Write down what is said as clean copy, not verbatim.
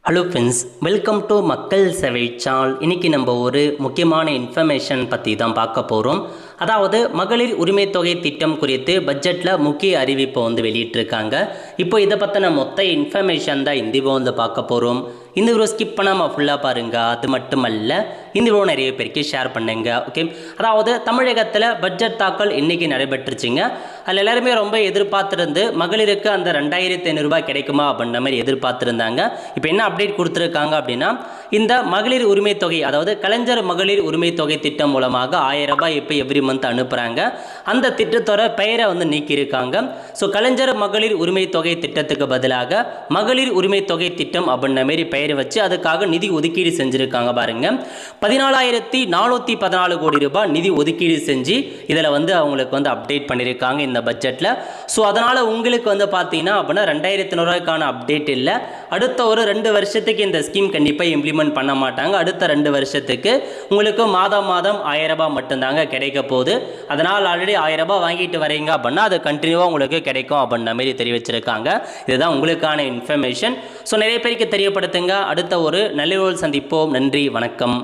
Hello friends, welcome to மக்கள் சேவை channel. இன்றைக்கி நம்ம ஒரு முக்கியமான இன்ஃபர்மேஷன் பற்றி தான் பார்க்க போகிறோம். அதாவது மகளிர் உரிமை தொகை திட்டம் குறித்து பட்ஜெட்டில் முக்கிய அறிவிப்பை வெளியிட்டிருக்காங்க. இப்போ இதை பற்றின மொத்த இன்ஃபர்மேஷன் தான் இந்த வீடியோ பார்க்க போகிறோம். இந்த வீடியோ ஸ்கிப் பண்ணாமல் ஃபுல்லாக பாருங்கள். அது மட்டுமல்ல, இந்த வீடியோ நிறைய பேருக்கு ஷேர் பண்ணுங்க. ஓகே, அதாவது தமிழகத்தில் பட்ஜெட் தாக்கல் இன்றைக்கி நடைபெற்றுச்சுங்க. அதில் எல்லாருமே ரொம்ப எதிர்பார்த்துருந்து மகளிருக்கு அந்த 2500 ரூபாய் கிடைக்குமா அப்படின்ற மாதிரி எதிர்பார்த்துருந்தாங்க. இப்போ என்ன அப்டேட் கொடுத்துருக்காங்க அப்படின்னா, இந்த மகளிர் உரிமை தொகை, அதாவது கலைஞர் மகளிர் உரிமை தொகை திட்டம் மூலமாக 1000 ரூபாய் இப்போ எவ்ரி மந்த் அனுப்புகிறாங்க. அந்த திட்டத்தோட பெயரை நீக்கியிருக்காங்க. ஸோ கலைஞர் மகளிர் உரிமை தொகை திட்டத்துக்கு பதிலாக மகளிர் உரிமை தொகை திட்டம் அப்படின்ற மாரி பெயர் வச்சு அதுக்காக நிதி ஒதுக்கீடு செஞ்சுருக்காங்க. பாருங்க, 14,414 கோடி ரூபாய் நிதி ஒதுக்கீடு செஞ்சு இதில் அவங்களுக்கு அப்டேட் பண்ணியிருக்காங்க இந்த பட்ஜெட்டில். ஸோ அதனால் உங்களுக்கு பார்த்தீங்கன்னா அப்படின்னா 2500 ரூபாய்க்கான அப்டேட் இல்லை. அடுத்த ஒரு 2 வருஷத்துக்கு இந்த ஸ்கீம் கண்டிப்பாக இம்ப்ளிமெண்ட் பண்ண மாட்டாங்க. அடுத்த 2 வருஷத்துக்கு உங்களுக்கு மாதம் 1000 ரூபாய் மட்டும்தாங்க கிடைக்க போகுது. அதனால் ஆல்ரெடி 1000 ரூபாய் வாங்கிட்டு வரீங்க அப்படின்னா அது கண்டினியூவாக உங்களுக்கு கிடைக்கும் அப்படின்ற மாதிரி தெரிவிச்சிருக்காங்க. இதுதான் உங்களுக்கான இன்ஃபர்மேஷன். ஸோ நிறைய பேருக்கு தெரியப்படுத்துங்க. அடுத்த ஒரு நல்ல சந்திப்போம். நன்றி, வணக்கம்.